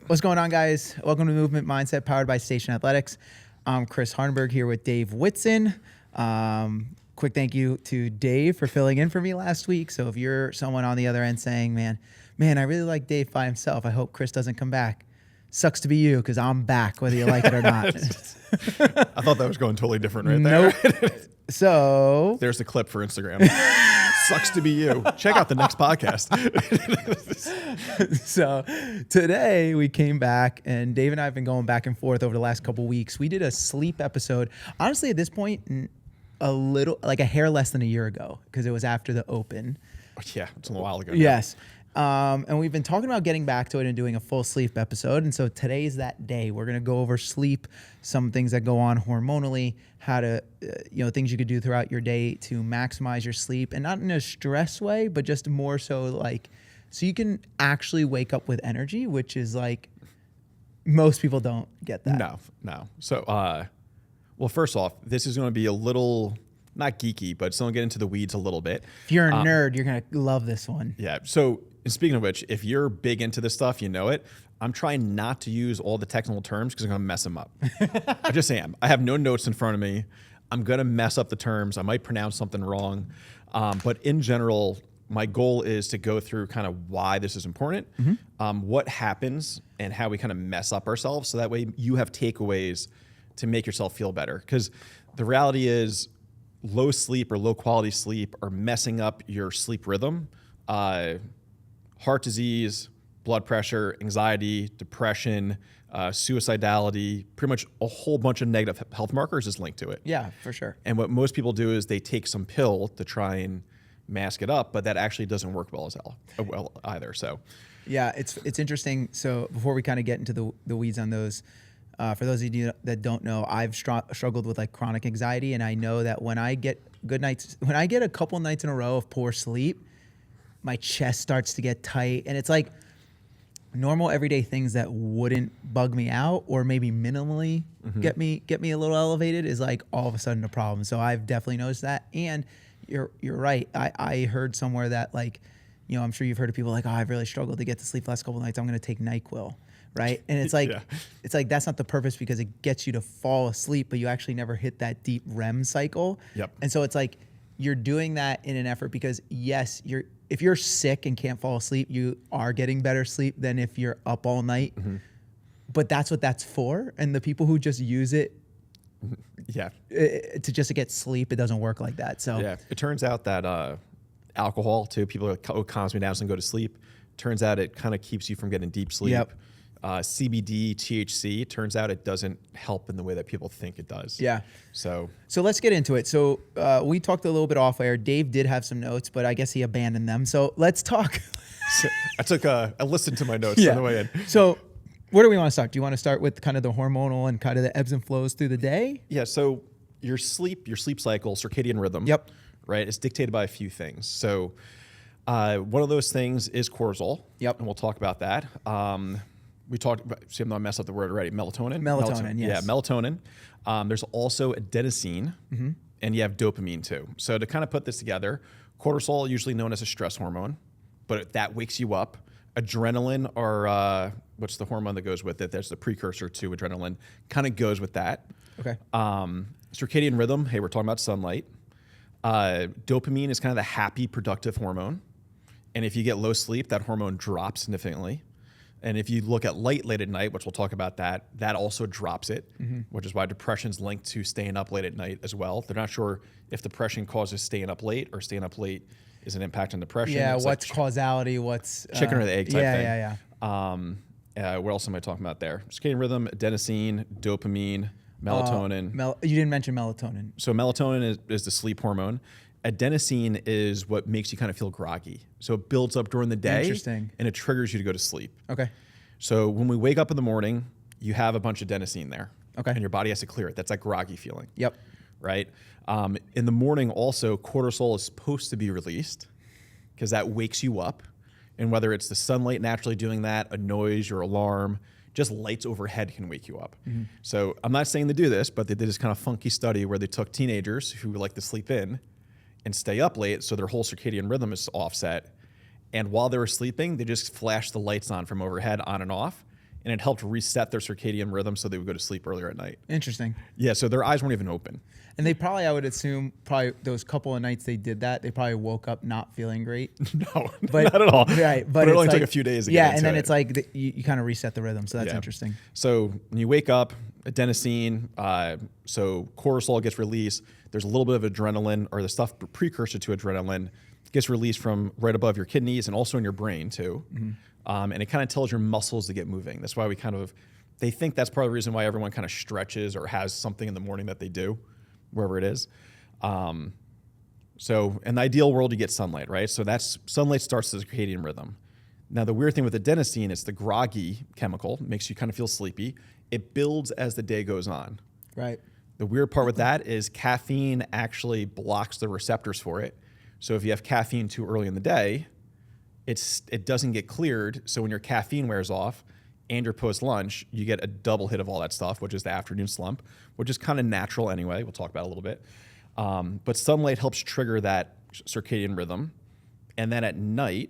What's going on, guys? Welcome to Movement Mindset, powered by Station Athletics. I'm Chris Hardenberg here with Dave Whitson. Quick thank you to Dave for filling in for me last week. So if you're someone on the other end saying, man, I really like Dave by himself, I hope Chris doesn't come back. Sucks to be you, because I'm back, whether you like it or not. I thought that was going totally different right there. Nope. So there's the clip for Instagram. Sucks to be you. Check out the next podcast. So today we came back, and Dave and I have been going back and forth over the last couple weeks. We did a sleep episode. Honestly, at this point, a little, like a hair less than a year ago, because it was after the Open. Yeah, it's a little while ago. Yes. And we've been talking about getting back to it and doing a full sleep episode. And so today's that day. We're going to go over sleep, some things that go on hormonally, how to, things you could do throughout your day to maximize your sleep, and not in a stress way, but just more so like, so you can actually wake up with energy, which is like, most people don't get that. No. So, well, first off, this is going to be a little, not geeky, but it's going to get into the weeds a little bit. If you're a nerd, you're going to love this one. Yeah. So, speaking of which, if you're big into this stuff, you know it. I'm trying not to use all the technical terms because I'm going to mess them up. I just am. I have no notes in front of me. I'm going to mess up the terms. I might pronounce something wrong. But in general, my goal is to go through kind of why this is important, what happens, and how we kind of mess up ourselves. So that way you have takeaways to make yourself feel better. Because the reality is low sleep or low quality sleep are messing up your sleep rhythm. Heart disease, blood pressure, anxiety, depression, suicidality, pretty much a whole bunch of negative health markers is linked to it. Yeah, for sure. And what most people do is they take some pill to try and mask it up, but that actually doesn't work well either. So, yeah, it's interesting. So before we kind of get into the weeds on those, for those of you that don't know, I've struggled with like chronic anxiety, and I know that when I get a couple nights in a row of poor sleep, my chest starts to get tight, and it's like normal everyday things that wouldn't bug me out or maybe minimally get me a little elevated is like all of a sudden a problem. So I've definitely noticed that. And you're right. I heard somewhere that, like, I'm sure you've heard of people like, oh, I've really struggled to get to sleep the last couple of nights, I'm going to take NyQuil. Right. And it's like, It's like, that's not the purpose, because it gets you to fall asleep, but you actually never hit that deep REM cycle. Yep. And so it's like, you're doing that in an effort because, yes, if you're sick and can't fall asleep, you are getting better sleep than if you're up all night. But that's what that's for. And the people who just use it to just to get sleep, it doesn't work like that. So yeah, it turns out that alcohol too, people are like, oh, calms me down and go to sleep. Turns out it kind of keeps you from getting deep sleep. Yep. CBD, THC, turns out it doesn't help in the way that people think it does. Yeah. So let's get into it. So we talked a little bit off air. Dave did have some notes, but I guess he abandoned them. So let's talk. I listened to my notes on the way in. So where do we want to start? Do you want to start with kind of the hormonal and kind of the ebbs and flows through the day? Yeah. So your sleep cycle, circadian rhythm. Yep. Right. It's dictated by a few things. So one of those things is cortisol. Yep. And we'll talk about that. We talked about, see, I'm not messed up the word already. Melatonin. Melatonin, yes. Yeah, melatonin. There's also adenosine, and you have dopamine too. So to kind of put this together, cortisol, usually known as a stress hormone, but that wakes you up. Adrenaline, or what's the hormone that goes with it? There's the precursor to adrenaline, kind of goes with that. Okay. Circadian rhythm, hey, we're talking about sunlight. Dopamine is kind of the happy, productive hormone. And if you get low sleep, that hormone drops significantly. And if you look at late at night, which we'll talk about that also drops it, which is why depression's linked to staying up late at night as well. They're not sure if depression causes staying up late, or staying up late is an impact on depression. Yeah, it's what's causality, what's... chicken or the egg type thing. Yeah. What else am I talking about there? Circadian rhythm, adenosine, dopamine, melatonin. You didn't mention melatonin. So melatonin is the sleep hormone. Adenosine is what makes you kind of feel groggy. So it builds up during the day. Interesting. And it triggers you to go to sleep. Okay. So when we wake up in the morning, you have a bunch of adenosine there. Okay. And your body has to clear it. That's that groggy feeling. Yep. Right? In the morning also, cortisol is supposed to be released because that wakes you up. And whether it's the sunlight naturally doing that, a noise, your alarm, just lights overhead can wake you up. So I'm not saying to do this, but they did this kind of funky study where they took teenagers who like to sleep in and stay up late, so their whole circadian rhythm is offset. And while they were sleeping, they just flashed the lights on from overhead on and off, and it helped reset their circadian rhythm so they would go to sleep earlier at night. Interesting. Yeah, so their eyes weren't even open. And they probably, I would assume, probably those couple of nights they did that, they probably woke up not feeling great. No, But, not at all. Right, but it it's only like, took a few days to yeah, get into and then it. it's like you kind of reset the rhythm, so that's Yeah. interesting. So when you wake up, adenosine, so cortisol gets released. There's a little bit of adrenaline, or the stuff precursor to adrenaline gets released from right above your kidneys and also in your brain too. And it kind of tells your muscles to get moving. That's why they think that's part of the reason why everyone kind of stretches or has something in the morning that they do, wherever it is. So in the ideal world, you get sunlight, right? So sunlight starts the circadian rhythm. Now, the weird thing with adenosine, it's the groggy chemical, makes you kind of feel sleepy. It builds as the day goes on. Right. The weird part with that is caffeine actually blocks the receptors for it. So if you have caffeine too early in the day, it doesn't get cleared. So when your caffeine wears off and your post-lunch, you get a double hit of all that stuff, which is the afternoon slump, which is kind of natural anyway. We'll talk about it a little bit. But sunlight helps trigger that circadian rhythm. And then at night,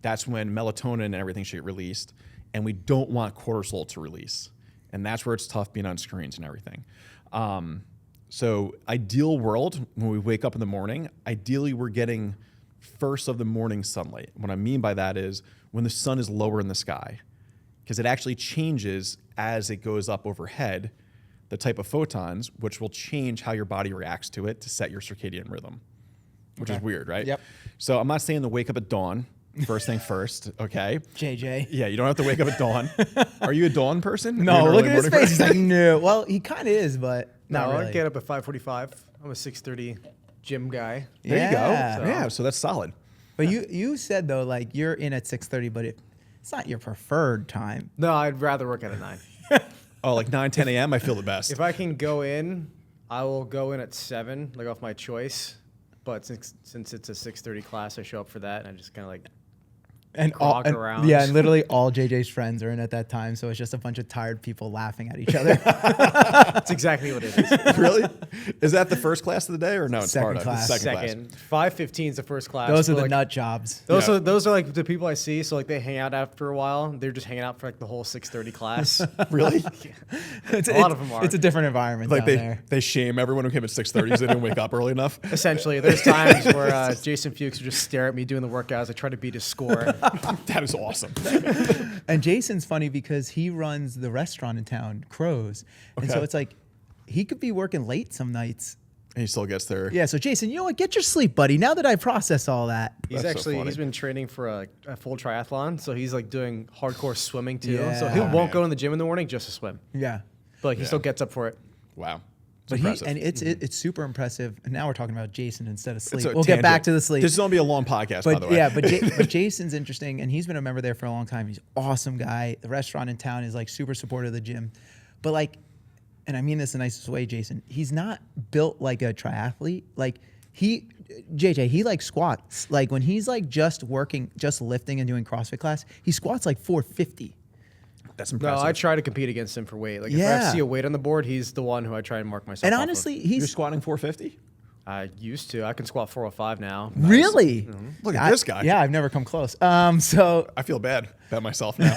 that's when melatonin and everything should get released. And we don't want cortisol to release. And that's where it's tough being on screens and everything. So ideal world, when we wake up in the morning, ideally we're getting first of the morning sunlight. What I mean by that is when the sun is lower in the sky, because it actually changes as it goes up overhead, the type of photons, which will change how your body reacts to it to set your circadian rhythm, which is weird, right? Yep. So I'm not saying to wake up at dawn, first thing first, okay? JJ. Yeah, you don't have to wake up at dawn. Are you a dawn person? Are you No, an look early at his morning face. He's person? like, no. Well, he kind of is, but not No, really. I get up at 5:45. I'm a 6:30 gym guy. There you Yeah. go. Yeah, so that's solid. But you said, though, like, you're in at 6:30, but it's not your preferred time. No, I'd rather work at a 9. Oh, like 9, 10 a.m., I feel the best. If I can go in, I will go in at 7, like off my choice. But since it's a 6:30 class, I show up for that, and I just kind of like And Grog around. Yeah, and literally all JJ's friends are in at that time, so it's just a bunch of tired people laughing at each other. that's exactly what it is. Really? Is that the first class of the day or no? It's Second part of class. the second class. Second, 5:15 is the first class. Those are but, the like, nut jobs. Those Yeah. are those are like the people I see. So like they hang out after a while. They're just hanging out for like the whole 6:30 class. Really? It's, A lot of them are. It's a different environment Like down there. they shame everyone who came at 6:30 because they didn't wake up early enough. Essentially, there's times where Jason Fuchs would just stare at me doing the workouts. I try to beat his score. That is awesome. And Jason's funny because he runs the restaurant in town, Crows. And so Okay. it's like he could be working late some nights. And he still gets there. Yeah, so Jason, you know what? Get your sleep, buddy. Now that I process all that. He's That's so actually funny. he's been training for a full triathlon, so he's like doing hardcore swimming too. Yeah. So he Oh, won't man. go in the gym in the morning just to swim, Yeah. but like, he Yeah. still gets up for it. Wow. It's But impressive. it's super impressive. And now we're talking about Jason instead of It's sleep. a We'll get back tangent. to the sleep. This is going to be a long podcast, by But the way. yeah, but Jason's interesting, and he's been a member there for a long time. He's an awesome guy. The restaurant in town is like super supportive of the gym, but like, and I mean this in the nicest way, Jason. He's not built like a triathlete. Like JJ, he like squats. Like when he's like just working, just lifting and doing CrossFit class, he squats like 450. That's No, impressive. I try to compete against him for weight. Like if Yeah. I see a weight on the board, he's the one who I try and mark myself. And off of. honestly, You're he's squatting 450? I used to. I can squat 405 now. really. Look at this guy. Yeah, I've never come close. So I feel bad about myself now.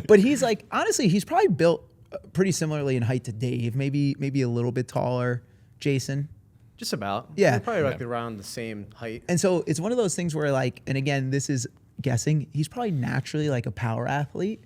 but he's like, honestly, he's probably built pretty similarly in height to Dave, maybe a little bit taller, Jason. Just about. Yeah. We're probably like Yeah. around the same height. And so it's one of those things where like, and again, this is guessing, he's probably naturally like a power athlete.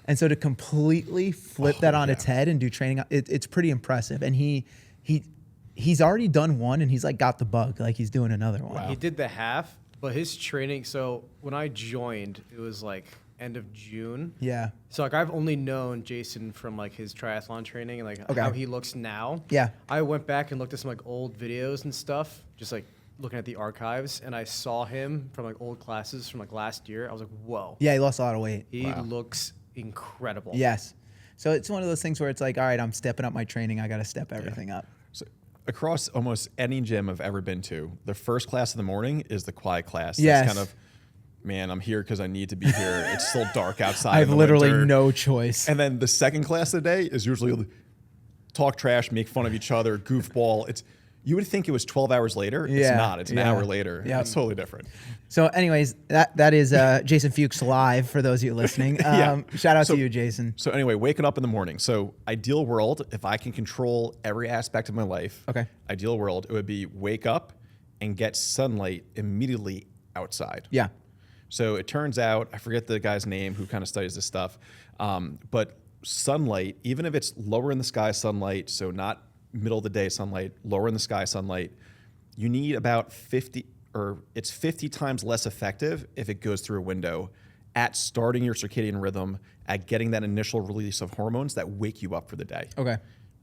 And so to completely flip that on its head and do training, it's pretty impressive. And he's already done one and he's like got the bug, like he's doing another one. He did the half, but his training. So when I joined, it was like end of June. Yeah. So like I've only known Jason from like his triathlon training and like Okay. how he looks now. Yeah. I went back and looked at some like old videos and stuff, just like looking at the archives, and I saw him from like old classes from like last year. I was like, whoa. Yeah, he lost a lot of weight. He looks incredible. Yes. So it's one of those things where it's like, all right, I'm stepping up my training. I got to step everything up. So across almost any gym I've ever been to, the first class of the morning is the quiet class. Yes. That's kind of, man, I'm here because I need to be here. It's still dark outside. I in have the literally winter. no choice. And then the second class of the day is usually talk trash, make fun of each other, goofball. You would think it was 12 hours later. It's Yeah, not. It's an yeah. hour later. Yep. It's totally different. So, anyways, that is Jason Fuchs live for those of you listening. Yeah. Shout out So- to you, Jason. So anyway, waking up in the morning. So ideal world, if I can control every aspect of my life, Okay. ideal world, it would be wake up and get sunlight immediately outside. Yeah. So it turns out, I forget the guy's name who kind of studies this stuff, but sunlight, even if it's lower in the sky sunlight, so not middle of the day sunlight, lower in the sky sunlight, you need about 50, or it's 50 times less effective if it goes through a window at starting your circadian rhythm, at getting that initial release of hormones that wake you up for the day. Okay.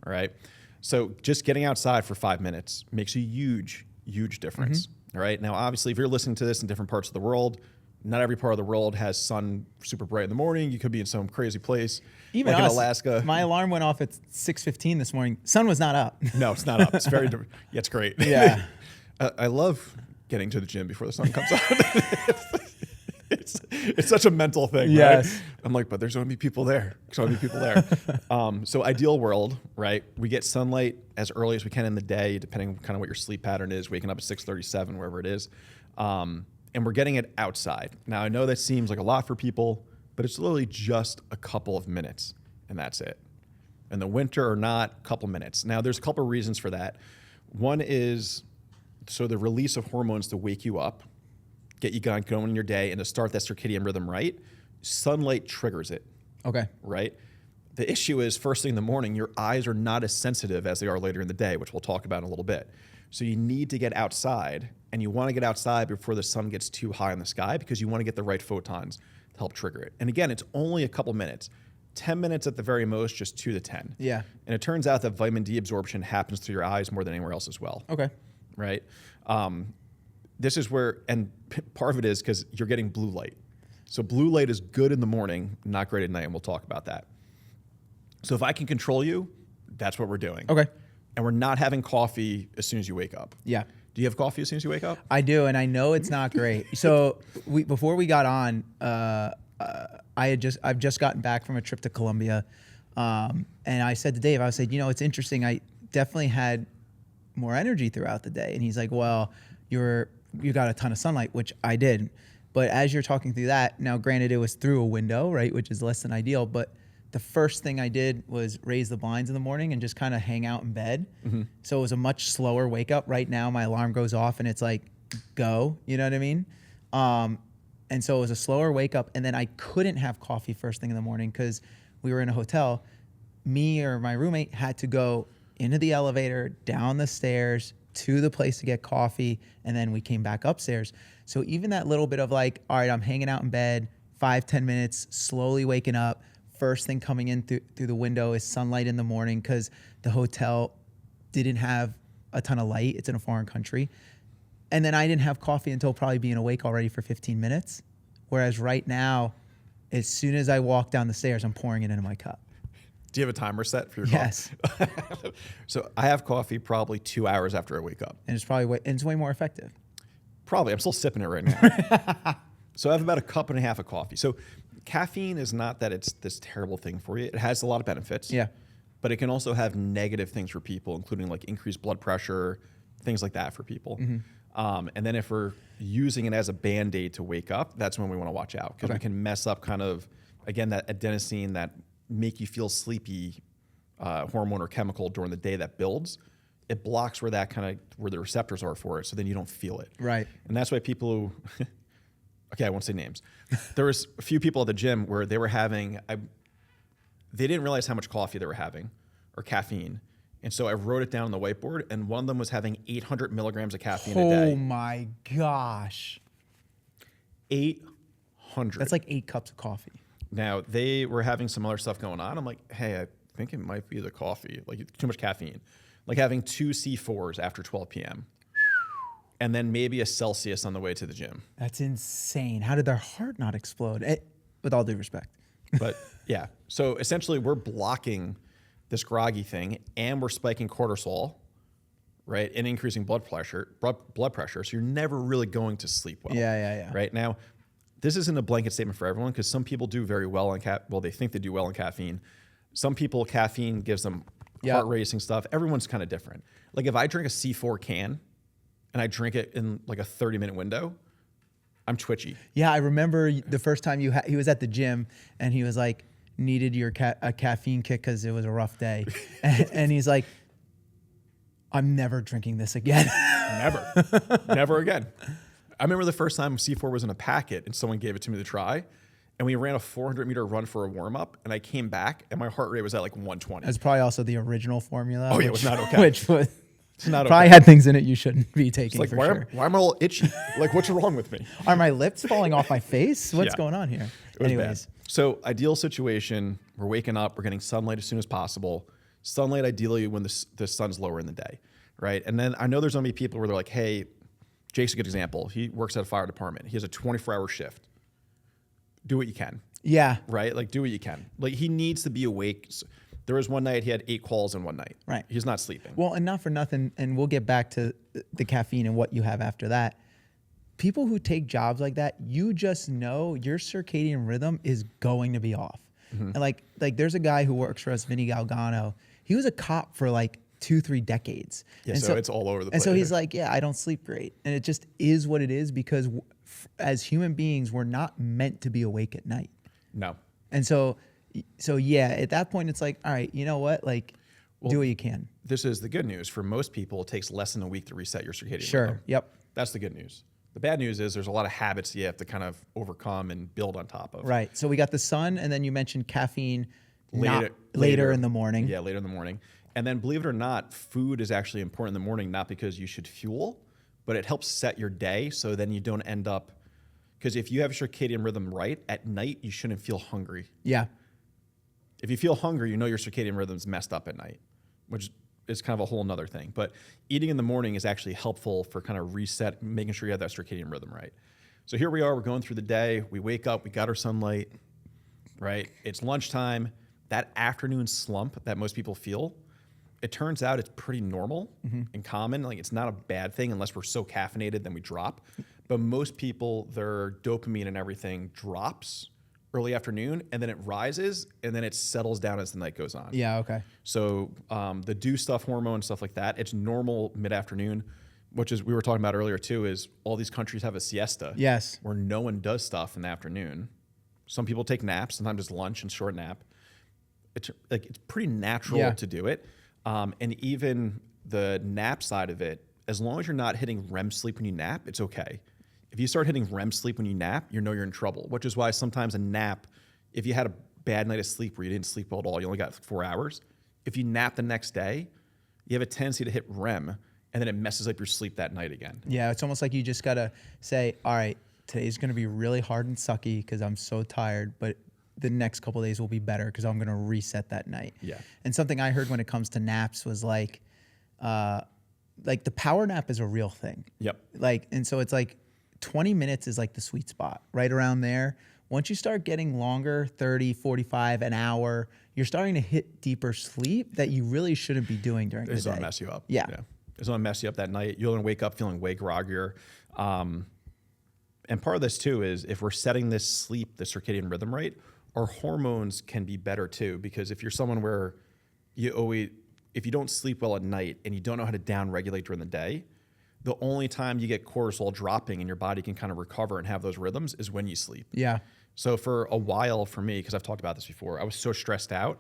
All right. So just getting outside for 5 minutes makes a huge, huge difference. All right. Now, obviously, if you're listening to this in different parts of the world, not every part of the world has sun super bright in the morning. You could be in some crazy place, Even like us, in Alaska. My alarm went off at 6:15 this morning. Sun was not up. No, it's not up. It's very different. Yeah, it's great. Yeah. I love getting to the gym before the sun comes out. It's such a mental thing, Yes. right? I'm like, but there's going to be people there. There's going to be people there. So ideal world, right? We get sunlight as early as we can in the day, depending on kind of what your sleep pattern is, waking up at 6:37, wherever it is. And we're getting it outside. Now, I know that seems like a lot for people, but it's literally just a couple of minutes, and that's it. In the winter or not, a couple minutes. Now, there's a couple of reasons for that. One is, so the release of hormones to wake you up, get you going in your day, and to start that circadian rhythm right, sunlight triggers it, Okay. right? The issue is first thing in the morning, your eyes are not as sensitive as they are later in the day, which we'll talk about in a little bit. So you need to get outside, and you want to get outside before the sun gets too high in the sky because you want to get the right photons to help trigger it. And again, it's only a couple minutes, 10 minutes at the very most, just 2 to 10. Yeah. And it turns out that vitamin D absorption happens through your eyes more than anywhere else as well. Okay. Right? This is where, and part of it is because you're getting blue light. So blue light is good in the morning, not great at night, and we'll talk about that. So if I can control you, that's what we're doing. Okay. And we're not having coffee as soon as you wake up. Yeah. Do you have coffee as soon as you wake up? I do, and I know it's not great. So before we got on, I've just gotten back from a trip to Colombia, and I said to Dave, I said, it's interesting. I definitely had more energy throughout the day, and he's like, well, you got a ton of sunlight, which I did, but as you're talking through that, now granted it was through a window, right, which is less than ideal, but the first thing I did was raise the blinds in the morning and just kind of hang out in bed. Mm-hmm. So it was a much slower wake up. Right now, my alarm goes off and it's like, go, you know what I mean? And so it was a slower wake up. And then I couldn't have coffee first thing in the morning because we were in a hotel. Me or my roommate had to go into the elevator, down the stairs to the place to get coffee. And then we came back upstairs. So even that little bit of like, all right, I'm hanging out in bed, 5-10 minutes, slowly waking up. First thing coming in through the window is sunlight in the morning because the hotel didn't have a ton of light. It's in a foreign country. And then I didn't have coffee until probably being awake already for 15 minutes. Whereas right now, as soon as I walk down the stairs, I'm pouring it into my cup. Do you have a timer set for your Yes. coffee? So I have coffee probably 2 hours after I wake up. And it's probably it's way more effective. Probably. I'm still sipping it right now. So I have about a cup and a half of coffee. So caffeine is not that it's this terrible thing for you. It has a lot of benefits. Yeah. But it can also have negative things for people, including like increased blood pressure, things like that for people. Mm-hmm. And then if we're using it as a Band-Aid to wake up, that's when we want to watch out because we can mess up kind of, again, that adenosine, that make you feel sleepy hormone or chemical during the day that builds. It blocks where the receptors are for it, so then you don't feel it. Right. And that's why people who, okay, I won't say names. There was a few people at the gym where they were having, they didn't realize how much coffee they were having or caffeine. And so I wrote it down on the whiteboard, and one of them was having 800 milligrams of caffeine a day. Oh my gosh. 800. That's like 8 cups of coffee. Now, they were having some other stuff going on. I'm like, hey, I think it might be the coffee, like too much caffeine. Like having 2 C4s after 12 p.m. and then maybe a Celsius on the way to the gym. That's insane. How did their heart not explode? With all due respect. But yeah, so essentially we're blocking this groggy thing and we're spiking cortisol, right? And increasing blood pressure. So you're never really going to sleep well. Yeah. Right now, this isn't a blanket statement for everyone because some people do very well on they think they do well on caffeine. Some people, caffeine gives them Yeah. heart racing stuff. Everyone's kind of different. Like if I drink a C4 can and I drink it in like a 30-minute window, I'm twitchy. Yeah, I remember the first time he was at the gym and he was like, needed a caffeine kick because it was a rough day. And he's like, I'm never drinking this again. Never again. I remember the first time C4 was in a packet and someone gave it to me to try. And we ran a 400-meter run for a warm-up, and I came back, and my heart rate was at like 120. That's probably also the original formula. Oh, yeah, it was not okay. Which was It's not probably okay. had things in it you shouldn't be taking It's like, for sure. why am I all itchy? Like, what's wrong with me? Are my lips falling off my face? What's Yeah. going on here? It was Anyways, bad. So ideal situation, we're waking up, we're getting sunlight as soon as possible. Sunlight ideally when the sun's lower in the day, right? And then I know there's gonna be people where they're like, hey, Jake's a good example. He works at a fire department. He has a 24-hour shift. Do what you can, yeah, right? Like do what you can. Like he needs to be awake. There was one night he had 8 calls in one night. Right. He's not sleeping. well, and not for nothing, and we'll get back to the caffeine and what you have after that. People who take jobs like that, you just know your circadian rhythm is going to be off. And like there's a guy who works for us, Vinny Galgano. He was a cop for like 2-3 decades. Yeah, and so it's all over the And so place. he's like, yeah, I don't sleep great. And it just is what it is because as human beings, we're not meant to be awake at night. No. And so yeah, at that point, it's like, all right, you know what? Like, do what you can. This is the good news. For most people, it takes less than a week to reset your circadian Sure. rhythm. Yep. That's the good news. The bad news is there's a lot of habits you have to kind of overcome and build on top of. Right. So we got the sun, and then you mentioned caffeine Later later in the morning. Yeah, later in the morning. And then believe it or not, food is actually important in the morning, not because you should fuel, but it helps set your day so then you don't end up, because if you have your circadian rhythm right, at night you shouldn't feel hungry. Yeah. If you feel hungry, you know your circadian rhythm's messed up at night, which is kind of a whole nother thing. But eating in the morning is actually helpful for kind of reset, making sure you have that circadian rhythm right. So here we are, we're going through the day, we wake up, we got our sunlight, right? It's lunchtime. That afternoon slump that most people feel, it turns out it's pretty normal and common. Like it's not a bad thing unless we're so caffeinated, then we drop. But most people, their dopamine and everything drops early afternoon, and then it rises, and then it settles down as the night goes on. Yeah. Okay. So the do stuff hormone, stuff like that, it's normal mid-afternoon, which is, we were talking about earlier too, is all these countries have a siesta. Yes. Where no one does stuff in the afternoon. Some people take naps, sometimes it's lunch and short nap. It's pretty natural to do it. And even the nap side of it, as long as you're not hitting REM sleep when you nap, it's okay. If you start hitting REM sleep when you nap, you know you're in trouble, which is why sometimes a nap, if you had a bad night of sleep where you didn't sleep well at all, you only got 4 hours, if you nap the next day, you have a tendency to hit REM, and then it messes up your sleep that night again. Yeah. It's almost like you just gotta say, all right, today's gonna be really hard and sucky because I'm so tired, but the next couple of days will be better because I'm gonna reset that night. Yeah. And something I heard when it comes to naps was like the power nap is a real thing. Yep. And so it's like 20 minutes is like the sweet spot, right around there. Once you start getting longer, 30, 45, an hour, you're starting to hit deeper sleep that you really shouldn't be doing during the day. It's going to mess you up. Yeah. It's going to mess you up that night. You're going to wake up feeling way groggier. And part of this too is if we're setting this sleep, the circadian rhythm right, our hormones can be better too. Because if you're someone where if you don't sleep well at night and you don't know how to down regulate during the day, the only time you get cortisol dropping and your body can kind of recover and have those rhythms is when you sleep. Yeah. So for a while for me, because I've talked about this before, I was so stressed out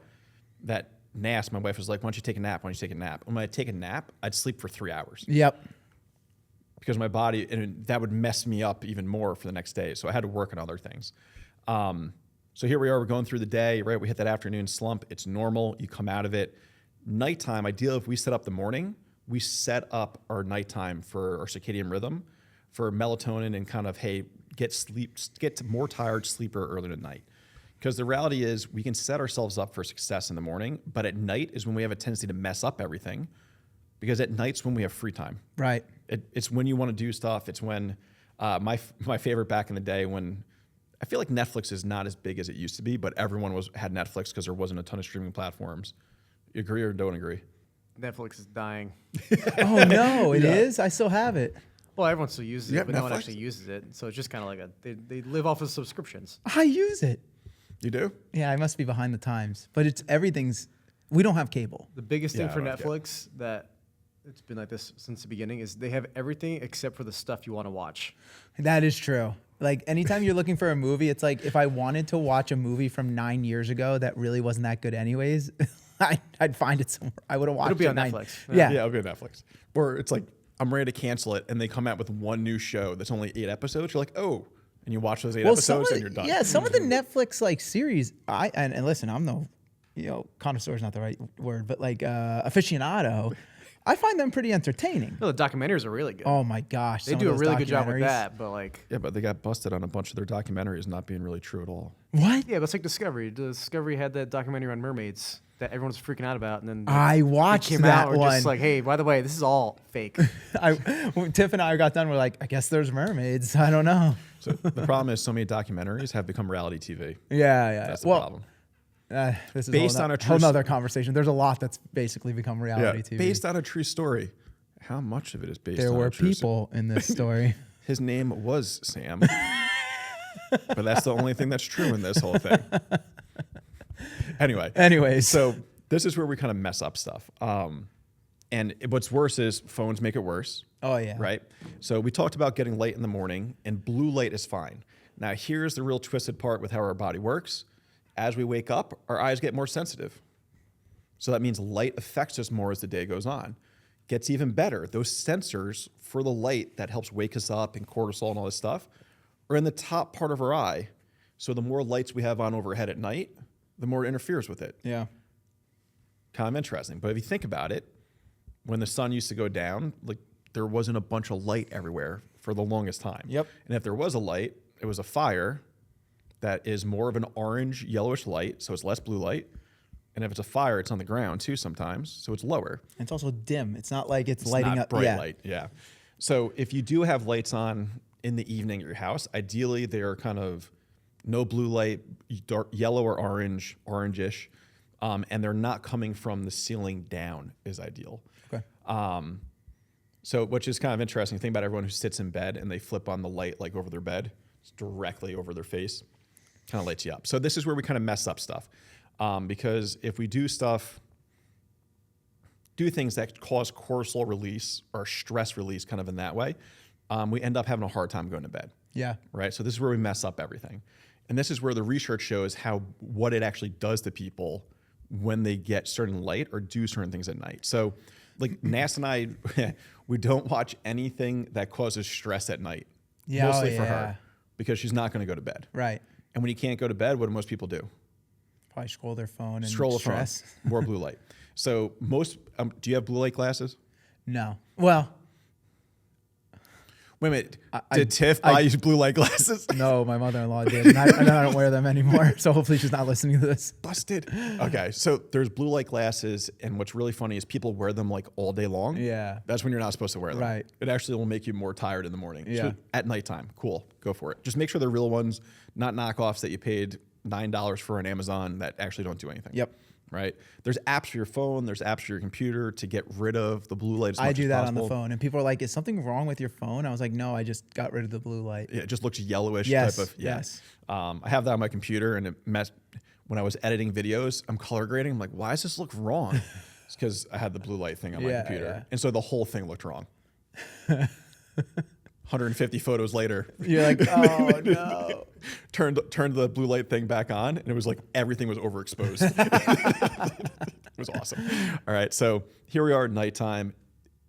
that Nas, my wife, was like, why don't you take a nap? Why don't you take a nap? And when I'd take a nap, I'd sleep for 3 hours Yep. because my body, and that would mess me up even more for the next day. So I had to work on other things. So here we are, we're going through the day, right? We hit that afternoon slump. It's normal. You come out of it. Nighttime, ideally, if we set up the morning, we set up our nighttime for our circadian rhythm, for melatonin and kind of, hey, get more tired, sleeper earlier at night. Because the reality is we can set ourselves up for success in the morning, but at night is when we have a tendency to mess up everything because at night's when we have free time. Right. It's when you want to do stuff. It's when my favorite back in the day when I feel like Netflix is not as big as it used to be, but everyone had Netflix because there wasn't a ton of streaming platforms. You agree or don't agree? Netflix is dying. Oh no, it is. I still have it. Well, everyone still uses You it, have but no one Netflix? actually uses it. So it's just kind of like they live off of subscriptions. I use it. You do? Yeah, I must be behind the times, but everything's We don't have cable. The biggest thing Yeah, for I don't get Netflix that it's been like this since the beginning is they have everything except for the stuff you want to watch. That is true. Like anytime you're looking for a movie, it's like if I wanted to watch a movie from 9 years ago that really wasn't that good anyways, I'd find it somewhere. I would have watched It'll be it on nine- Netflix. Yeah. Yeah, it'll be on Netflix. Or it's like I'm ready to cancel it, and they come out with one new show that's only 8 episodes. You're like, oh, and you watch those 8 episodes, and you're done. Yeah, some of the Netflix like series. And listen, I'm no, connoisseur is not the right word, but like aficionado. I find them pretty entertaining. No, the documentaries are really good. Oh my gosh, they some do a of those really good job with documentaries. that, but like, Yeah, but they got busted on a bunch of their documentaries not being really true at all. What? yeah, but it's like Discovery. Discovery had that documentary on mermaids that everyone was freaking out about, and then I it watched came that out and one. just like, hey, by the way, this is all fake. When Tiff and I got done, we're like, I guess there's mermaids. I don't know. So the problem is so many documentaries have become reality TV. Yeah. That's the well, problem. this is Based on a whole true nother conversation. There's a lot that's basically become reality TV. Based on a true story. How much of it is based there on were a true people in this story. His name was Sam. But that's the only thing that's true in this whole thing. Anyways, So this is where we kind of mess up stuff. And what's worse is phones make it worse. oh yeah, Right? So we talked about getting light in the morning, and blue light is fine. Now, here's the real twisted part with how our body works. As we wake up, our eyes get more sensitive. So that means light affects us more as the day goes on. Gets even better. Those sensors for the light that helps wake us up and cortisol and all this stuff are in the top part of our eye. So the more lights we have on overhead at night, the more it interferes with it. Yeah. Kind of interesting. But if you think about it, when the sun used to go down, like there wasn't a bunch of light everywhere for the longest time. Yep. And if there was a light, it was a fire that is more of an orange yellowish light, so it's less blue light. And if it's a fire, it's on the ground too sometimes, so it's lower. And it's also dim. It's not like it's It's lighting not up. bright Yeah. light. Yeah. So if you do have lights on in the evening at your house, ideally they are kind of no blue light, dark yellow or orange, orangish, and they're not coming from the ceiling down is ideal. Okay. So, which is kind of interesting. Think about everyone who sits in bed and they flip on the light like over their bed, it's directly over their face, kind of lights you up. So this is where we kind of mess up stuff, because if we do things that cause cortisol release or stress release, kind of in that way, we end up having a hard time going to bed. Yeah. Right. So this is where we mess up everything, and this is where the research shows what it actually does to people when they get certain light or do certain things at night. So, like Nas and I, we don't watch anything that causes stress at night. Yeah, Mostly oh, for yeah. her, because she's not going to go to bed. Right. And when you can't go to bed, what do most people do? Probably scroll their phone and Scroll a phone. stress. More blue light. So do you have blue light glasses? No. Well, Wait a minute. Did Tiff buy you blue light glasses? no, my mother-in-law did. And I don't wear them anymore. So hopefully she's not listening to this. Busted. Okay, so there's blue light glasses, and what's really funny is people wear them like all day long. Yeah. That's when you're not supposed to wear them. Right. It actually will make you more tired in the morning. Yeah. So at nighttime, cool, go for it. Just make sure they're real ones, not knockoffs that you paid $9 for on Amazon that actually don't do anything. Yep. Right. There's apps for your phone. There's apps for your computer to get rid of the blue light as much I as do that on the possible. phone, and people are like, "Is something wrong with your phone?" I was like, "No, I just got rid of the blue light." Yeah, it just looks yellowish Yes, type of. Yeah. yes. I have that on my computer, and when I was editing videos, I'm color grading. I'm like, why does this look wrong? It's because I had the blue light thing on my Yeah, computer, yeah. and so the whole thing looked wrong. 150 photos later, You're like, "Oh no!" turned the blue light thing back on, and it was like everything was overexposed. It was awesome. All right, so here we are at nighttime.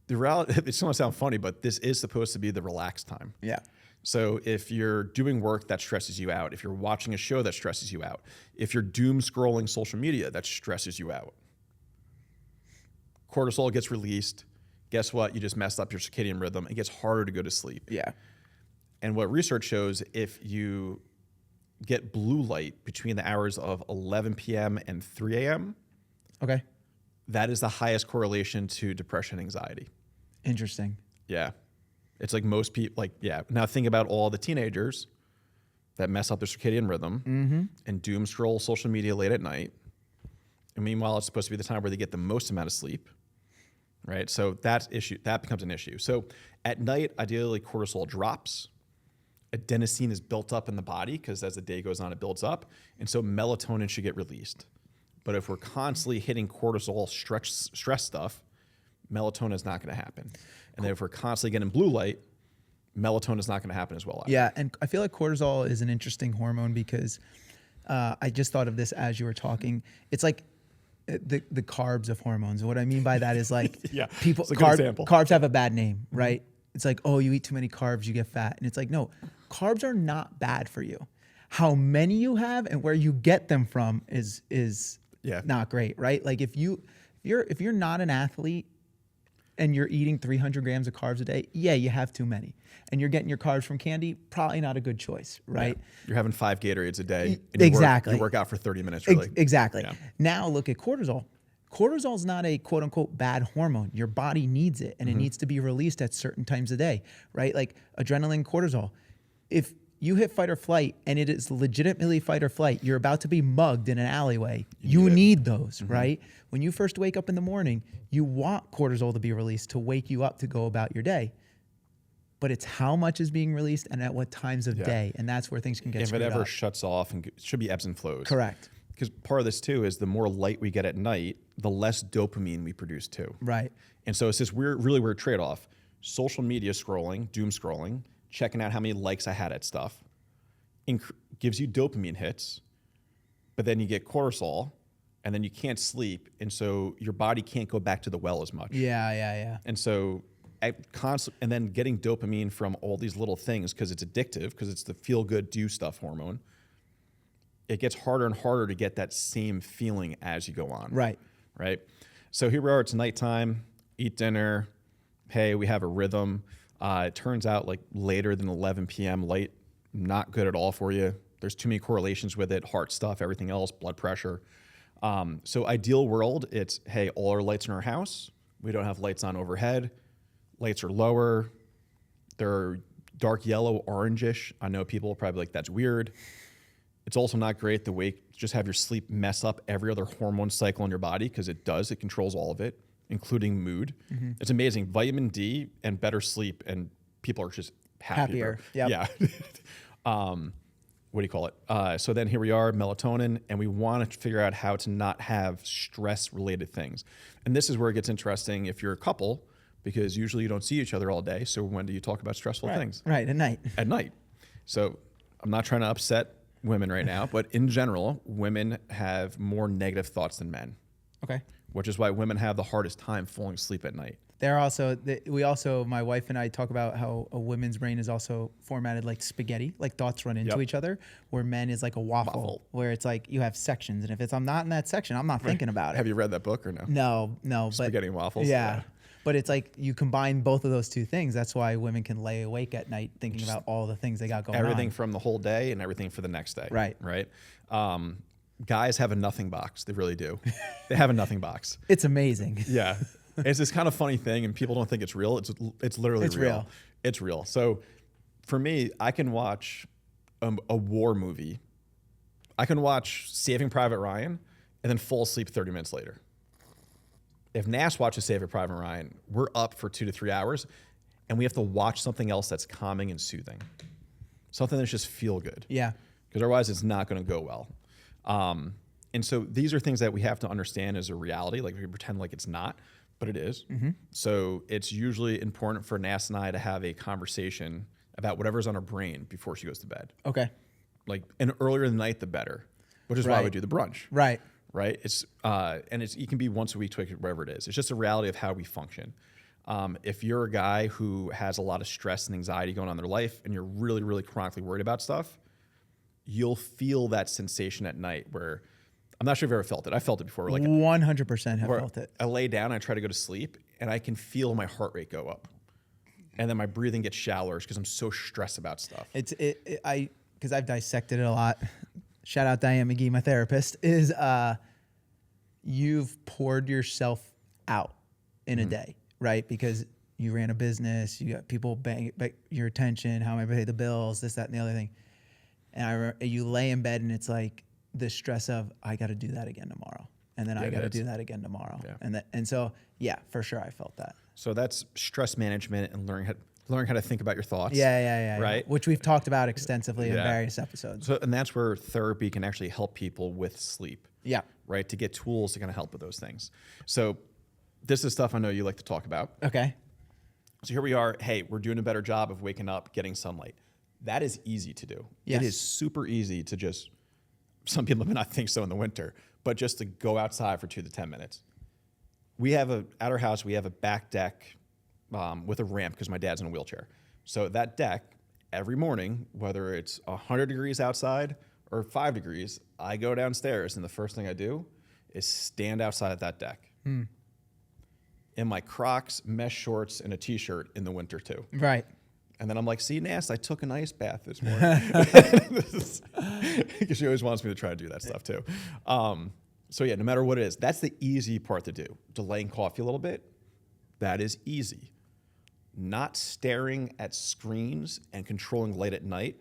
The reality, it's going to sound funny, but this is supposed to be the relaxed time. Yeah. So if you're doing work that stresses you out, if you're watching a show that stresses you out, if you're doom scrolling social media that stresses you out, cortisol gets released. Guess what? You just messed up your circadian rhythm. It gets harder to go to sleep. Yeah. And what research shows, if you get blue light between the hours of 11 p.m. and 3 a.m., Okay. that is the highest correlation to depression and anxiety. Interesting. Yeah. It's like most people, Now think about all the teenagers that mess up their circadian rhythm and doom scroll social media late at night. And meanwhile, it's supposed to be the time where they get the most amount of sleep, right? So that becomes an issue. So at night, ideally, cortisol drops. Adenosine is built up in the body because as the day goes on, it builds up. And so melatonin should get released. But if we're constantly hitting cortisol, stress stuff, melatonin is not going to happen. And then if we're constantly getting blue light, melatonin is not going to happen as well. Either. Yeah, and I feel like cortisol is an interesting hormone because I just thought of this as you were talking. It's like the carbs of hormones. And what I mean by that is like Yeah, people it's a good example. carbs have a bad name, right? It's like, oh, you eat too many carbs, you get fat. And it's like, no, carbs are not bad for you. How many you have and where you get them from is not great, right? Like if you're not an athlete and you're eating 300 grams of carbs a day, yeah, you have too many. And you're getting your carbs from candy, probably not a good choice, right? Yeah. You're having 5 Gatorades a day. And Exactly. You work out for 30 minutes, really. Exactly. Yeah. Now look at cortisol. Cortisol is not a quote unquote bad hormone. Your body needs it and it needs to be released at certain times a day, right? Like adrenaline, cortisol. If you hit fight or flight and it is legitimately fight or flight, you're about to be mugged in an alleyway. You need those, right? When you first wake up in the morning, you want cortisol to be released to wake you up to go about your day. But it's how much is being released and at what times of day. And that's where things can get screwed If it ever up. shuts off, and it should be ebbs and flows. Correct. Because part of this too is the more light we get at night, the less dopamine we produce too. Right. And so it's this really weird trade-off. Social media scrolling, doom scrolling, checking out how many likes I had at stuff, gives you dopamine hits, but then you get cortisol, and then you can't sleep, and so your body can't go back to the well as much. Yeah. And so, and then getting dopamine from all these little things because it's addictive, because it's the feel-good do stuff hormone. It gets harder and harder to get that same feeling as you go on. Right. So here we are. It's nighttime. Eat dinner. Hey, we have a rhythm. It turns out like later than 11 p.m. light, not good at all for you. There's too many correlations with it. Heart stuff, everything else, blood pressure. So ideal world, it's hey, all our lights in our house. We don't have lights on overhead. Lights are lower. They're dark yellow, orangish. I know people will probably like that's weird. It's also not great the way just have your sleep mess up every other hormone cycle in your body because it does. It controls all of it, including mood. It's amazing. Vitamin D and better sleep, and people are just happier. Yep. Yeah. What do you call it? So then here we are, melatonin, and we want to figure out how to not have stress-related things. And this is where it gets interesting if you're a couple, because usually you don't see each other all day. So when do you talk about stressful things? Right, at night. At night. So I'm not trying to upset women right now, but in general, women have more negative thoughts than men. Okay. Which is why women have the hardest time falling asleep at night. They're also, my wife and I talk about how a woman's brain is also formatted like spaghetti, like thoughts run into each other, where men is like a waffle, where it's like you have sections. And if I'm not in that section, I'm not thinking about it. Have you read that book or no? No. Spaghetti and waffles? Yeah. But it's like you combine both of those two things. That's why women can lay awake at night thinking about all the things they got going on. Everything from the whole day and everything for the next day. Right. Guys have a nothing box. They really do. They have a nothing box. It's amazing. Yeah. It's this kind of funny thing, and people don't think it's real. It's literally real. It's real. So for me, I can watch a war movie. I can watch Saving Private Ryan and then fall asleep 30 minutes later. If Nash watches Saving Private Ryan, we're up for 2 to 3 hours, and we have to watch something else that's calming and soothing. Something that's just feel good. Yeah. Because otherwise it's not going to go well. And so these are things that we have to understand as a reality. Like we can pretend like it's not, but it is. So it's usually important for Nass and I to have a conversation about whatever's on her brain before she goes to bed. Okay. Like, and earlier in the night, the better, which is why we do the brunch. Right. It's it can be once a week, whatever it is. It's just a reality of how we function. If you're a guy who has a lot of stress and anxiety going on in their life, and you're really, really chronically worried about stuff, you'll feel that sensation at night where, I'm not sure if you've ever felt it. I felt it before. Like 100% have felt it. I lay down, I try to go to sleep, and I can feel my heart rate go up. And then my breathing gets shallower because I'm so stressed about stuff. Because I've dissected it a lot. Shout out Diane McGee, my therapist, is you've poured yourself out in a day, right? Because you ran a business, you got people bang your attention, how am I going to pay the bills, this, that, and the other thing. And you lay in bed and it's like the stress of, I got to do that again tomorrow. And then I got to do that again tomorrow. Yeah. And so, yeah, for sure I felt that. So that's stress management and learning how to think about your thoughts. Yeah. Right. Which we've talked about extensively in various episodes. So, and that's where therapy can actually help people with sleep. Yeah. right? To get tools to kind of help with those things. So this is stuff I know you like to talk about. Okay. So here we are. Hey, we're doing a better job of waking up, getting sunlight. That is easy to do. Yes. It is super easy to just, some people may not think so in the winter, but just to go outside for 2 to 10 minutes. We have at our house, we have a back deck with a ramp because my dad's in a wheelchair. So that deck, every morning, whether it's 100 degrees outside or 5 degrees, I go downstairs and the first thing I do is stand outside of that deck. In my Crocs, mesh shorts, and a t-shirt in the winter too. Right. And then I'm like, see, Nast, I took an ice bath this morning. Because she always wants me to try to do that stuff too. So yeah, no matter what it is, that's the easy part to do. Delaying coffee a little bit, that is easy. Not staring at screens and controlling light at night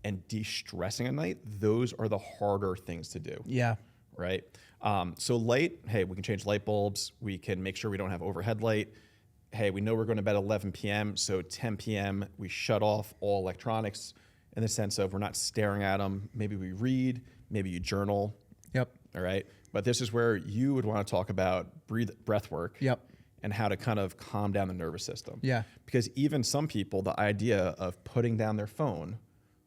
and de-stressing at night, those are the harder things to do. Yeah. Right? So light, hey, we can change light bulbs. We can make sure we don't have overhead light. Hey, we know we're going to bed at 11 p.m., so 10 p.m. we shut off all electronics in the sense of we're not staring at them. Maybe we read, maybe you journal. Yep. All right? But this is where you would want to talk about breath work. Yep. And how to kind of calm down the nervous system. Yeah. Because even some people, the idea of putting down their phone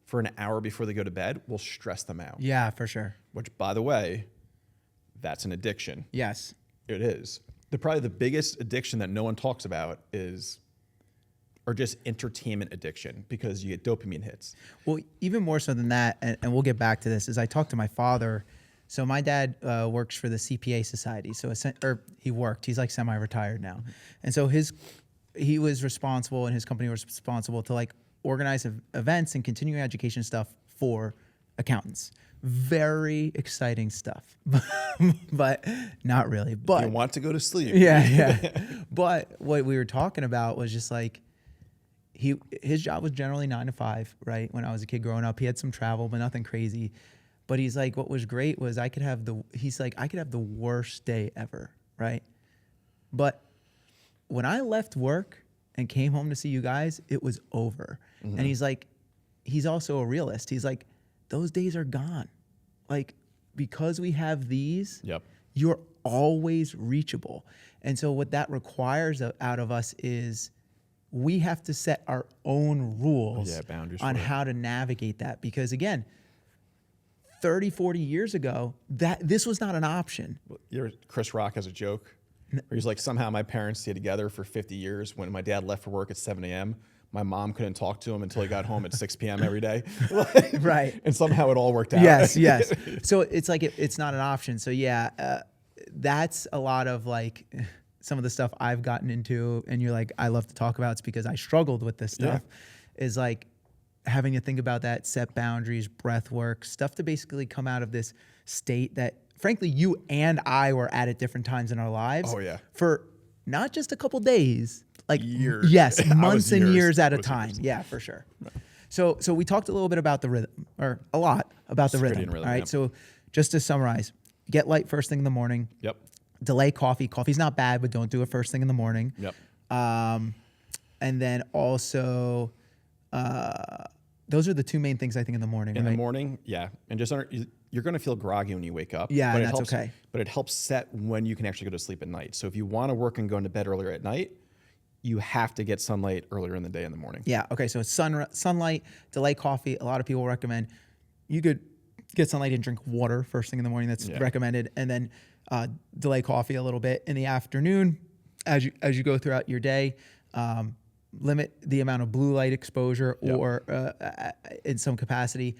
for an hour before they go to bed will stress them out. Yeah, for sure. Which, by the way, that's an addiction. Yes. It is. Probably the biggest addiction that no one talks about or just entertainment addiction, because you get dopamine hits. Well, even more so than that, and we'll get back to this, is I talked to my father. So my dad works for the CPA Society. So he worked. He's like semi-retired now. And so he was responsible, and his company was responsible to like organize events and continuing education stuff for accountants. Very exciting stuff, but not really. But you want to go to sleep. Yeah. But what we were talking about was just like his job was generally 9 to 5, right? When I was a kid growing up, he had some travel, but nothing crazy. But he's like, what was great was I could have the worst day ever, right? But when I left work and came home to see you guys, it was over. Mm-hmm. And he's like, he's also a realist. He's like, those days are gone. Like, because we have these, yep, you're always reachable. And so what that requires out of us is we have to set our own rules boundaries on how to navigate that. Because again, 30, 40 years ago, this was not an option. Chris Rock has a joke where he's like, somehow my parents stayed together for 50 years. When my dad left for work at 7 a.m., my mom couldn't talk to him until he got home at 6 p.m. every day. Right. And somehow it all worked out. Yes. So it's like, it's not an option. So yeah, that's a lot of like some of the stuff I've gotten into, and you're like, I love to talk about, it's because I struggled with this stuff, is like having to think about that, set boundaries, breath work, stuff to basically come out of this state that frankly, you and I were at different times in our lives. Oh yeah. For not just a couple days, like years. Yes, months and years at a Years. time. Yeah, for sure. Right. So we talked a little bit about the rhythm, or a lot about the rhythm. All right. Yep. So just to summarize, get light first thing in the morning. Yep. Delay coffee. Coffee's not bad, but don't do it first thing in the morning. Yep. And then also, those are the two main things I think in the morning. In the morning, yeah, and just you're going to feel groggy when you wake up. Yeah, but and that's helps, okay. But it helps set when you can actually go to sleep at night. So if you want to work and go into bed earlier at night, you have to get sunlight earlier in the day in the morning. Yeah. Okay. So sunlight, delay coffee. A lot of people recommend you could get sunlight and drink water first thing in the morning. That's recommended, and then delay coffee a little bit in the afternoon as you go throughout your day. Limit the amount of blue light exposure, or in some capacity,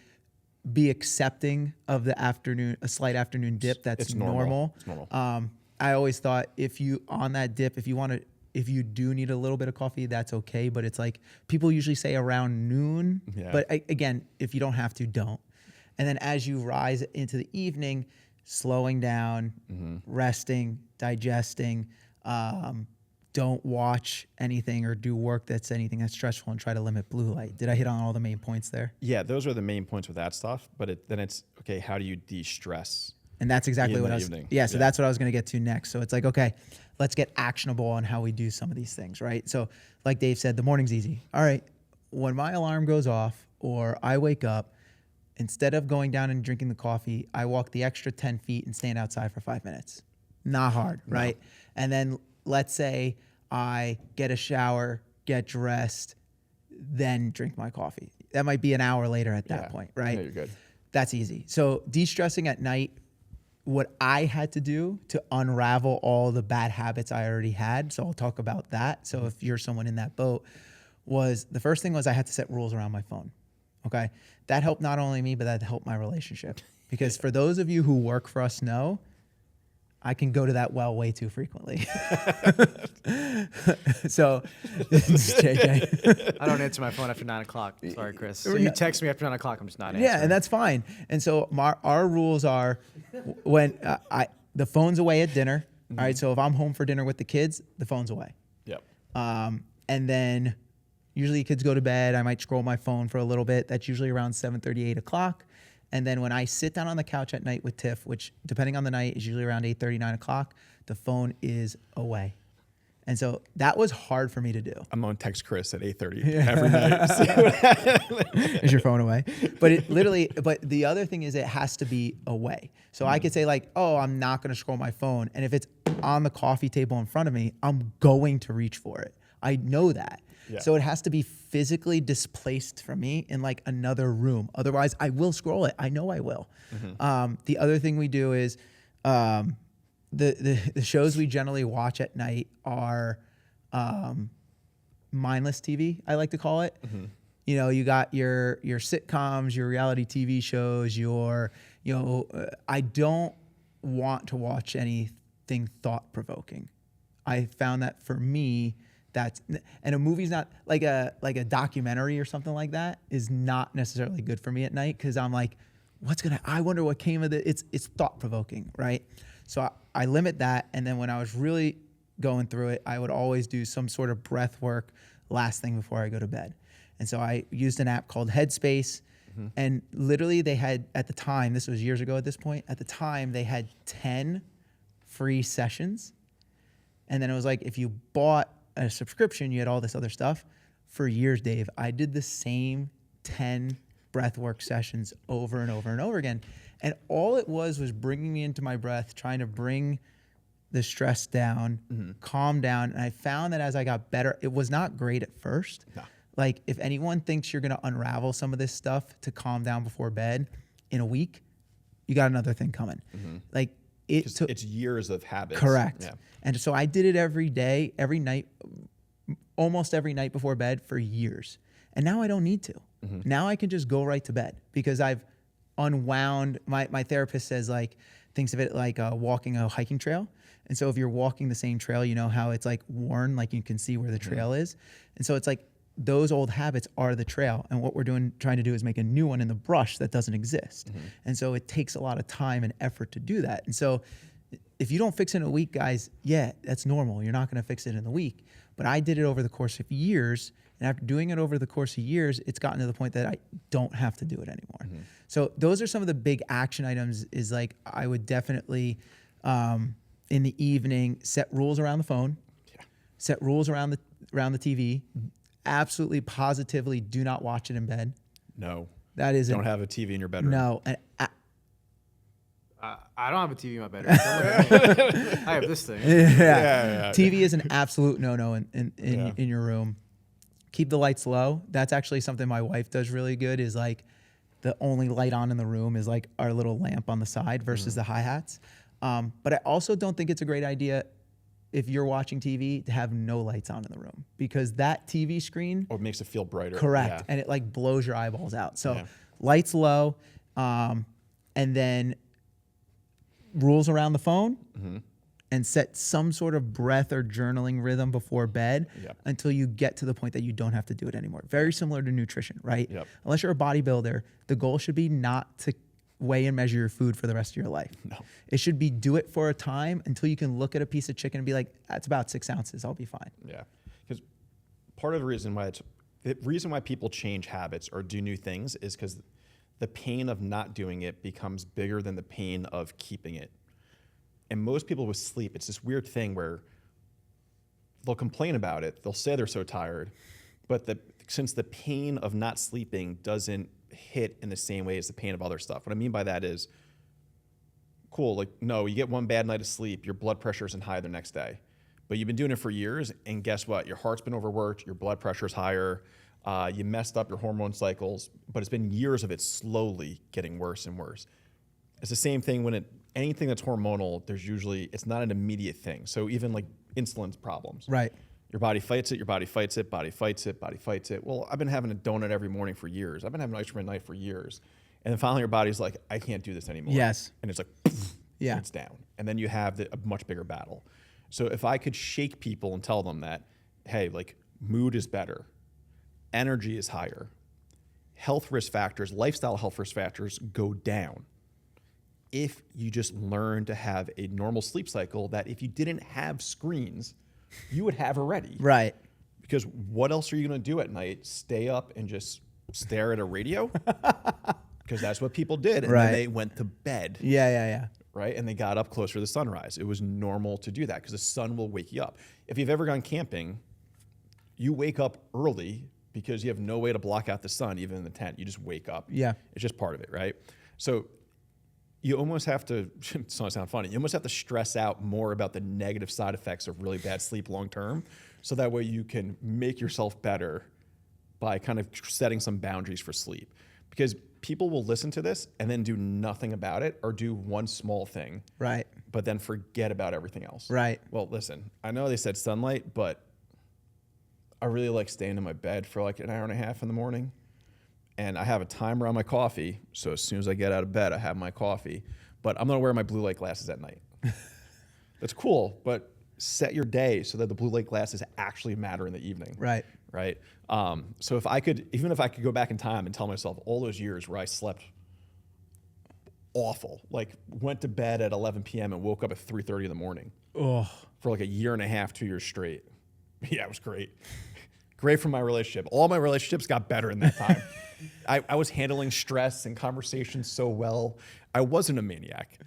be accepting of the afternoon, a slight afternoon dip. That's normal. It's normal. I always thought if you on that dip, if you do need a little bit of coffee, that's okay. But it's like people usually say around noon. Yeah. But again, if you don't have to, don't. And then as you rise into the evening, slowing down, resting, digesting. Don't watch anything or do work that's anything that's stressful, and try to limit blue light. Did I hit on all the main points there? Yeah, those are the main points with that stuff. But then it's okay. How do you de-stress? And that's exactly what I was. Evening. Yeah, so that's what I was going to get to next. So it's like, okay, let's get actionable on how we do some of these things, right? So like Dave said, the morning's easy. All right, when my alarm goes off or I wake up, instead of going down and drinking the coffee, I walk the extra 10 feet and stand outside for 5 minutes. Not hard, right? And then let's say I get a shower, get dressed, then drink my coffee. That might be an hour later at that point, right? Yeah, you're good. That's easy. So de-stressing at night, what I had to do to unravel all the bad habits I already had, so I'll talk about that. So if you're someone in that boat, was the first thing was I had to set rules around my phone. Okay. That helped not only me, but that helped my relationship. Because for those of you who work for us know, I can go to that well way too frequently. So, this is JJ. I don't answer my phone after 9 o'clock. Sorry, Chris. So you text me after 9 o'clock, I'm just not answering. Yeah, and that's fine. And so our rules are when the phone's away at dinner. All right. So if I'm home for dinner with the kids, the phone's away. Yep. And then usually kids go to bed. I might scroll my phone for a little bit. That's usually around 7:30, 8 o'clock. And then when I sit down on the couch at night with Tiff, which depending on the night is usually around 8:30, 9 o'clock, the phone is away. And so that was hard for me to do. I'm on text Chris at 8:30 every night. Is your phone away? But it literally, but the other thing is it has to be away. So I could say like, oh, I'm not going to scroll my phone. And if it's on the coffee table in front of me, I'm going to reach for it. I know that. Yeah. So it has to be physically displaced from me in like another room. Otherwise, I will scroll it. I know I will. The other thing we do is the shows we generally watch at night are mindless TV, I like to call it. You know, you got your sitcoms, your reality TV shows, I don't want to watch anything thought-provoking. I found that for me, and a movie's not like a documentary or something like that is not necessarily good for me at night because I'm like, I wonder what came of it. It's thought provoking, right? So I limit that. And then when I was really going through it, I would always do some sort of breath work last thing before I go to bed. And so I used an app called Headspace. And literally they had, at the time, this was years ago at this point, at the time they had 10 free sessions. And then it was like, if you bought a subscription, you had all this other stuff. For years, Dave, I did the same 10 breathwork sessions over and over and over again. And all it was bringing me into my breath, trying to bring the stress down, calm down. And I found that as I got better, it was not great at first. No. Like if anyone thinks you're going to unravel some of this stuff to calm down before bed in a week, you got another thing coming. Like it's years of habits. Correct. Yeah. And so I did it every day, every night, almost every night before bed for years. And now I don't need to. Now I can just go right to bed because I've unwound. My therapist says thinks of it like walking a hiking trail. And so if you're walking the same trail, you know how it's like worn, like you can see where the trail is. And so it's like those old habits are the trail. And what we're trying to do is make a new one in the brush that doesn't exist. And so it takes a lot of time and effort to do that. And so if you don't fix it in a week, guys, that's normal. You're not going to fix it in a week. But I did it over the course of years. And after doing it over the course of years, it's gotten to the point that I don't have to do it anymore. So those are some of the big action items is like I would definitely, in the evening, set rules around the phone, set rules around the TV. Absolutely, positively do not watch it in bed. No. That is Don't have a TV in your bedroom. No. And I don't have a TV in my bedroom. I have this thing. TV is an absolute no-no in your room. Keep the lights low. That's actually something my wife does really good is like the only light on in the room is like our little lamp on the side versus the hi-hats. But I also don't think it's a great idea if you're watching TV to have no lights on in the room because that TV screen or it makes it feel brighter. Correct. Yeah. And it like blows your eyeballs out. So lights low, and then rules around the phone and set some sort of breath or journaling rhythm before bed until you get to the point that you don't have to do it anymore. Very similar to nutrition, right? Unless you're a bodybuilder, the goal should be not to weigh and measure your food for the rest of your life. No. It should be do it for a time until you can look at a piece of chicken and be like, that's about 6 ounces. I'll be fine. Yeah. Because part of the reason why people change habits or do new things is because the pain of not doing it becomes bigger than the pain of keeping it. And most people with sleep, it's this weird thing where they'll complain about it. They'll say they're so tired, but since the pain of not sleeping hit in the same way as the pain of other stuff. What I mean by that is, cool, like, no, you get one bad night of sleep, your blood pressure isn't high the next day. But you've been doing it for years, and guess what? Your heart's been overworked, your blood pressure's higher, you messed up your hormone cycles, but it's been years of it slowly getting worse and worse. It's the same thing when anything that's hormonal, it's not an immediate thing. So even like insulin's problems. Right. Your body fights it, your body fights it, body fights it, body fights it. Well, I've been having a donut every morning for years. I've been having ice cream at night for years. And then finally your body's like, I can't do this anymore. Yes. And it's like, yeah, it's down. And then you have a much bigger battle. So if I could shake people and tell them that, hey, like mood is better, energy is higher, health risk factors, lifestyle health risk factors go down. If you just learn to have a normal sleep cycle that if you didn't have screens, you would have already. Right. Because what else are you going to do at night? Stay up and just stare at a radio? Because that's what people did. And right. then they went to bed. Yeah. Right? And they got up closer to the sunrise. It was normal to do that because the sun will wake you up. If you've ever gone camping, you wake up early because you have no way to block out the sun, even in the tent. You just wake up. Yeah. It's just part of it, right? So you almost have to, it's not sound funny, you almost have to stress out more about the negative side effects of really bad sleep long term. So that way you can make yourself better by kind of setting some boundaries for sleep. Because people will listen to this and then do nothing about it or do one small thing. Right. But then forget about everything else. Right. Well, listen, I know they said sunlight, but I really like staying in my bed for like an hour and a half in the morning. And I have a timer on my coffee. So as soon as I get out of bed, I have my coffee. But I'm going to wear my blue light glasses at night. That's cool. But set your day so that the blue light glasses actually matter in the evening. Right. Right. So even if I could go back in time and tell myself all those years where I slept awful, like went to bed at 11 p.m. and woke up at 3:30 in the morning for like a year and a half, 2 years straight. Yeah, it was great. Great for my relationship. All my relationships got better in that time. I was handling stress and conversations so well. I wasn't a maniac.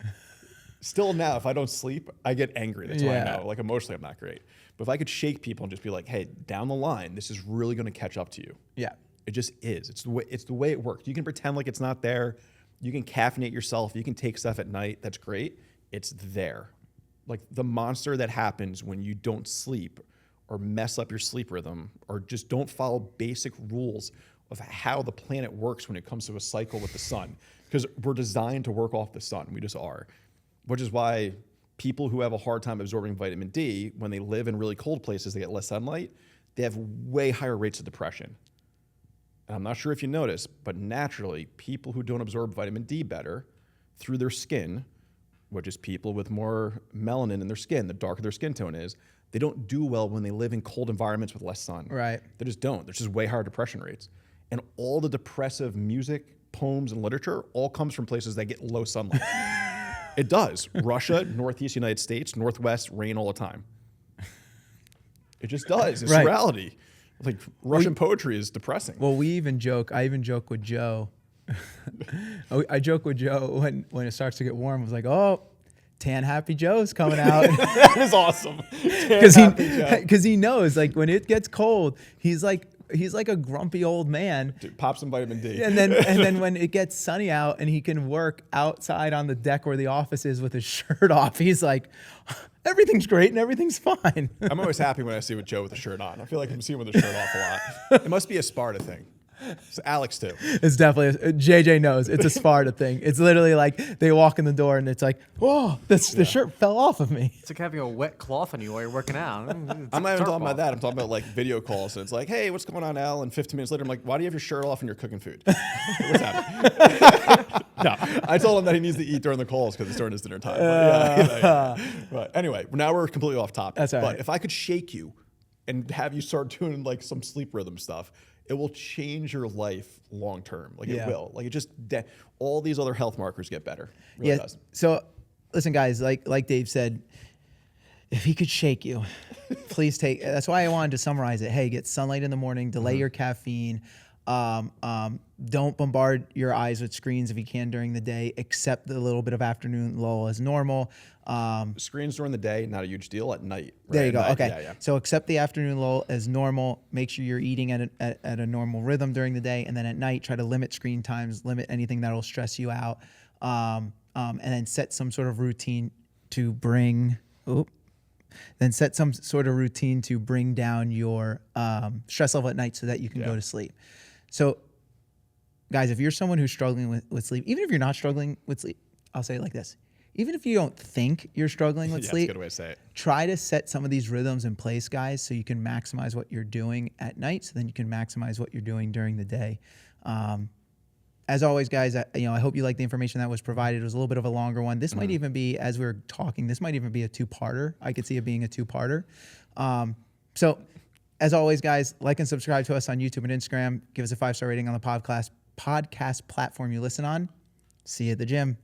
Still now, if I don't sleep, I get angry. That's why I know. Like emotionally, I'm not great. But if I could shake people and just be like, hey, down the line, this is really going to catch up to you. Yeah. It just is. It's the way it works. You can pretend like it's not there. You can caffeinate yourself. You can take stuff at night. That's great. It's there. Like the monster that happens when you don't sleep or mess up your sleep rhythm or just don't follow basic rules of how the planet works when it comes to a cycle with the sun. Because we're designed to work off the sun. We just are. Which is why people who have a hard time absorbing vitamin D, when they live in really cold places, they get less sunlight, they have way higher rates of depression. And I'm not sure if you notice, but naturally, people who don't absorb vitamin D better through their skin, which is people with more melanin in their skin, the darker their skin tone is, they don't do well when they live in cold environments with less sun. Right. They just don't. There's just way higher depression rates. And all the depressive music, poems, and literature all comes from places that get low sunlight. It does. Russia, Northeast United States, Northwest, rain all the time. It just does. It's reality. Like Russian poetry is depressing. Well, I even joke with Joe. I joke with Joe when it starts to get warm. I was like, oh, Tan Happy Joe's coming out. That is awesome. Because he knows, like, when it gets cold, he's like a grumpy old man. Dude, pop some vitamin D. And then when it gets sunny out and he can work outside on the deck where the office is with his shirt off, he's like, everything's great and everything's fine. I'm always happy when I see with Joe with the shirt on. I feel like I'm seeing him with the shirt off a lot. It must be a Sparta thing. It's Alex too. It's definitely, JJ knows, it's a Sparta thing. It's literally like they walk in the door and it's like, whoa, the shirt fell off of me. It's like having a wet cloth on you while you're working out. I'm not even talking about that. I'm talking about like video calls. And it's like, hey, what's going on, Al? And 15 minutes later, I'm like, why do you have your shirt off and you're cooking food? What's happening? No, I told him that he needs to eat during the calls because it's during his dinner time. But, but anyway, now we're completely off topic. That's all right. But if I could shake you and have you start doing like some sleep rhythm stuff, it will change your life long term. Like it will. Like it just all these other health markers get better. It really does. So listen, guys, like Dave said, if he could shake you, please take. That's why I wanted to summarize it. Hey, get sunlight in the morning. Delay your caffeine. Don't bombard your eyes with screens if you can during the day. Accept the little bit of afternoon lull as normal. Screens during the day, not a huge deal. At night, right? There you go. At night, Okay. Yeah, yeah. So accept the afternoon lull as normal. Make sure you're eating at a normal rhythm during the day, and then at night, try to limit screen times, limit anything that will stress you out, and then set some sort of routine to bring. Then set some sort of routine to bring down your stress level at night so that you can go to sleep. So, guys, if you're someone who's struggling with sleep, even if you're not struggling with sleep, I'll say it like this. Even if you don't think you're struggling with sleep, That's a good way to say it. try to set some of these rhythms in place, guys, so you can maximize what you're doing at night, so then you can maximize what you're doing during the day. As always, guys, I hope you like the information that was provided. It was a little bit of a longer one. This might even be, as we were talking, this might even be a two-parter. I could see it being a two-parter. So, as always, guys, like and subscribe to us on YouTube and Instagram. Give us a 5-star rating on the podcast platform you listen on. See you at the gym.